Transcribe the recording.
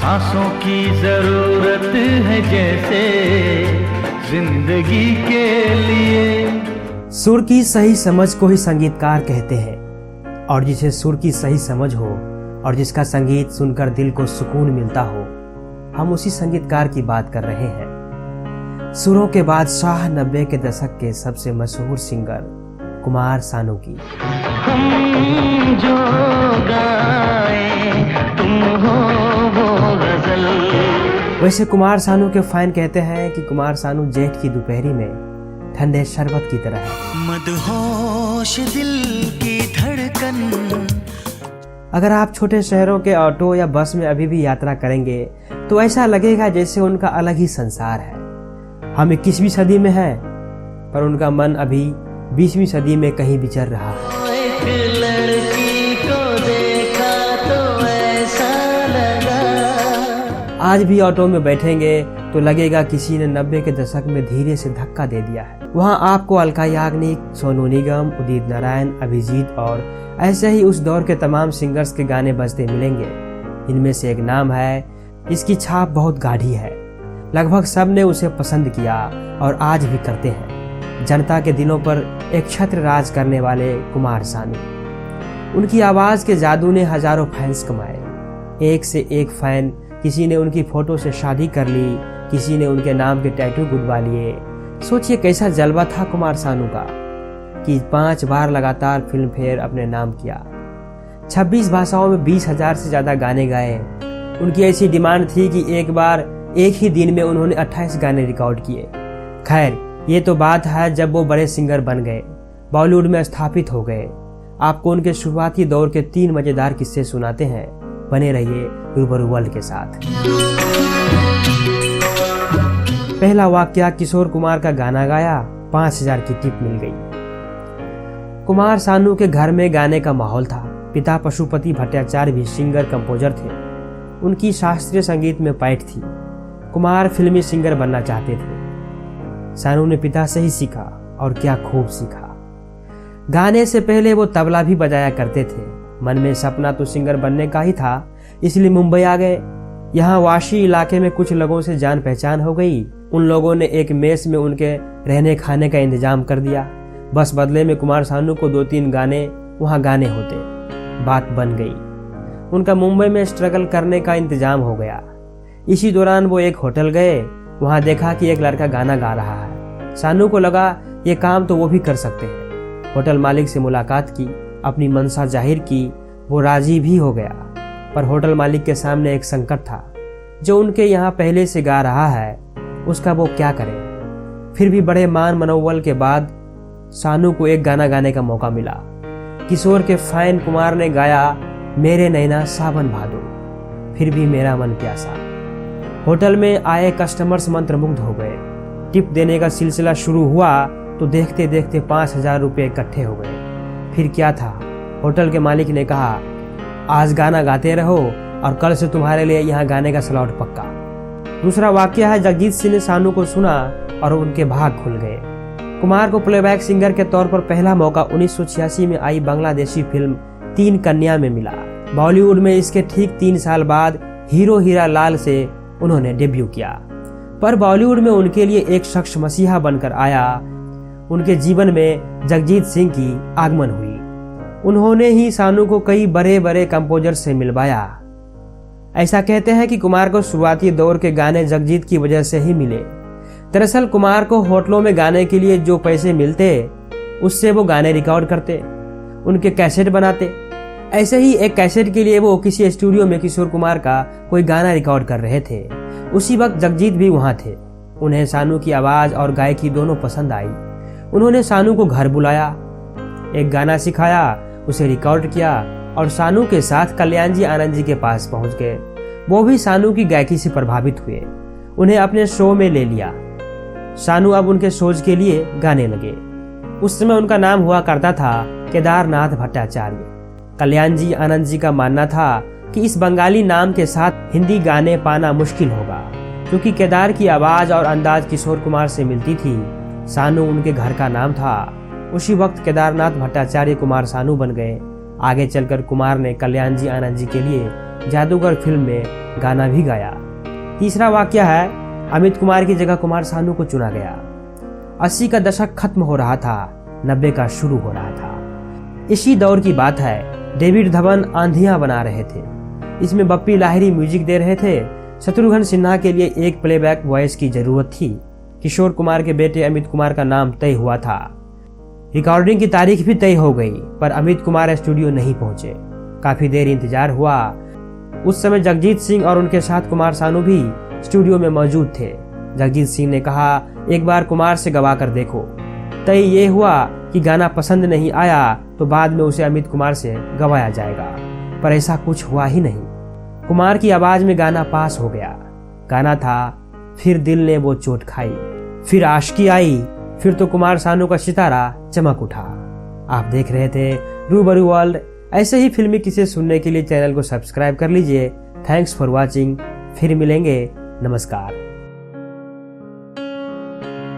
सांसों की जरूरत है जैसे जिंदगी के लिए। सुर की सही समझ को ही संगीतकार कहते हैं, और जिसे सुर की सही समझ हो और जिसका संगीत सुनकर दिल को सुकून मिलता हो, हम उसी संगीतकार की बात कर रहे हैं। सुरों के बादशाह 90 के दशक के सबसे मशहूर सिंगर कुमार सानू की। हम जो गाए तुम हो वो गजल। वैसे कुमार सानू के फैन कहते हैं कि कुमार सानू जेठ की दोपहरी में ठंडे शरबत की तरह है। मदहोश दिल की धड़कन। अगर आप छोटे शहरों के ऑटो या बस में अभी भी यात्रा करेंगे तो ऐसा लगेगा जैसे उनका अलग ही संसार है। हम 21वीं सदी में हैं, पर उनका मन अभी 20वीं सदी में कहीं विचर रहा है। एक लड़की को देखा तो ऐसा लगा। आज भी ऑटो में बैठेंगे तो लगेगा किसी ने 90 के दशक में धीरे से धक्का दे दिया है। वहाँ आपको अलका याग्निक, सोनू निगम, उदित नारायण, अभिजीत और ऐसे ही उस दौर के तमाम सिंगर्स के गाने बजते मिलेंगे। इनमें से एक नाम है जिसकी छाप बहुत गाढ़ी है। लगभग सब ने उसे पसंद किया और आज भी करते हैं। जनता के दिलों पर एक छत्र राज करने वाले कुमार सानू। उनकी आवाज के जादू ने हजारों फैंस कमाए। एक से एक फैन, किसी ने उनकी फोटो से शादी कर ली, किसी ने उनके नाम के टैटू गुदवा लिए। सोचिए कैसा जलवा था कुमार सानू का कि 5 बार लगातार फिल्म फेयर अपने नाम किया। 26 भाषाओं में 20,000 से ज्यादा गाने गाए। उनकी ऐसी डिमांड थी कि एक बार एक ही दिन में उन्होंने 28 गाने रिकॉर्ड किए। खैर, ये तो बात है जब वो बड़े सिंगर बन गए, बॉलीवुड में स्थापित हो गए। आपको उनके शुरुआती दौर के 3 मजेदार किस्से सुनाते हैं। बने रहिए रूबरू वर्ल्ड के साथ। पहला वाकया, किशोर कुमार का गाना गाया, 5,000 की टिप मिल गई। कुमार सानू के घर में गाने का माहौल था। पिता पशुपति भट्टाचार्य भी सिंगर कंपोजर थे। उनकी शास्त्रीय संगीत में पैठ थी। कुमार फिल्मी सिंगर बनना चाहते थे। सानू ने पिता से ही सीखा, और क्या खूब सीखा। गाने से पहले वो तबला भी बजाया करते थे। मन में सपना तो सिंगर बनने का ही था, इसलिए मुंबई आ गए। यहाँ वाशी इलाके में कुछ लोगों से जान पहचान हो गई। उन लोगों ने एक मेस में उनके रहने खाने का इंतजाम कर दिया। बस बदले में कुमार सानू को 2-3 गाने वहाँ गाने होते। बात बन गई। उनका मुंबई में स्ट्रगल करने का इंतजाम हो गया। इसी दौरान वो एक होटल गए। वहाँ देखा कि एक लड़का गाना गा रहा है। सानू को लगा ये काम तो वो भी कर सकते हैं। होटल मालिक से मुलाकात की, अपनी मनसा जाहिर की। वो राजी भी हो गया, पर होटल मालिक के सामने एक संकट था। जो उनके यहाँ पहले से गा रहा है, उसका वो क्या करे। फिर भी बड़े मान मनोबल के बाद सानू को एक गाना गाने का मौका मिला। किशोर के फैन कुमार ने गाया, मेरे नैना सावन भादो, फिर भी मेरा मन प्यासा। होटल में आए कस्टमर्स मंत्रमुग्ध हो गए। टिप देने का सिलसिला शुरू हुआ तो देखते देखते 5,000 रुपये इकट्ठे हो गए। फिर क्या था, होटल के मालिक ने कहा, आज गाना गाते रहो और कल से तुम्हारे लिए यहाँ गाने का स्लॉट पक्का। दूसरा वाकया है, जगजीत सिंह ने सानू को सुना और उनके भाग खुल गए। कुमार को प्लेबैक सिंगर के तौर पर पहला मौका 1986 में आई बांग्लादेशी फिल्म 3 कन्या में मिला। बॉलीवुड में इसके ठीक 3 साल बाद हीरो हीरा लाल से उन्होंने डेब्यू किया। पर बॉलीवुड में उनके लिए एक शख्स मसीहा बनकर आया। उनके जीवन में जगजीत सिंह की आगमन हुई। उन्होंने ही सानू को कई बड़े बड़े कंपोजर से मिलवाया। ऐसा कहते हैं कि कुमार को शुरुआती दौर के गाने जगजीत की वजह से ही मिले। दरअसल कुमार को होटलों में गाने के लिए जो पैसे मिलते, उससे वो गाने रिकॉर्ड करते, उनके कैसेट बनाते। ऐसे ही एक कैसेट के लिए वो किसी स्टूडियो में किशोर कुमार का कोई गाना रिकॉर्ड कर रहे थे। उसी वक्त जगजीत भी वहां थे। उन्हें सानू की आवाज और गायकी दोनों पसंद आई। उन्होंने सानू को घर बुलाया, एक गाना सिखाया, उसे रिकॉर्ड किया और सानू के साथ कल्याण जी आनंद जी के पास पहुंच गए। वो भी सानू की गायकी से प्रभावित हुए, उन्हें अपने शो में ले लिया। सानू अब उनके शोज के लिए गाने लगे। उस समय उनका नाम हुआ करता था केदारनाथ भट्टाचार्य। कल्याण जी आनंद जी का मानना था कि इस बंगाली नाम के साथ हिंदी गाने पाना मुश्किल होगा, क्योंकि केदार की आवाज और अंदाज किशोर कुमार से मिलती थी। सानू उनके घर का नाम था। उसी वक्त केदारनाथ भट्टाचार्य कुमार सानू बन गए। आगे चलकर कुमार ने कल्याण जी आनंद जी के लिए जादूगर फिल्म में गाना भी गाया। तीसरा वाकया है, अमित कुमार की जगह कुमार सानू को चुना गया। 80 का दशक खत्म हो रहा था, 90 का शुरू हो रहा था। इसी दौर की बात है, डेविड धवन आंधियां बना रहे थे। इसमें बप्पी लाहिरी म्यूजिक दे रहे थे। शत्रुघ्न सिन्हा के लिए एक प्लेबैक वॉइस की जरूरत थी। किशोर कुमार के बेटे अमित कुमार का नाम तय हुआ था। रिकॉर्डिंग की तारीख भी तय हो गई, पर अमित कुमार स्टूडियो नहीं पहुंचे। काफी देर इंतजार हुआ। उस समय जगजीत सिंह और उनके साथ कुमार सानू भी स्टूडियो में मौजूद थे। जगजीत सिंह ने कहा, एक बार कुमार से गवा कर देखो। तय ये हुआ कि गाना पसंद नहीं आया तो बाद में उसे अमित कुमार से गवाया जाएगा, पर ऐसा कुछ हुआ ही नहीं। कुमार की आवाज में गाना पास हो गया। गाना था, फिर दिल ने वो चोट खाई, फिर आशिकी आई, फिर तो कुमार सानू का सितारा चमक उठा। आप देख रहे थे रूबरू वर्ल्ड। ऐसे ही फिल्मी किस्से सुनने के लिए चैनल को सब्सक्राइब कर लीजिए। Thanks for watching. फिर मिलेंगे। नमस्कार।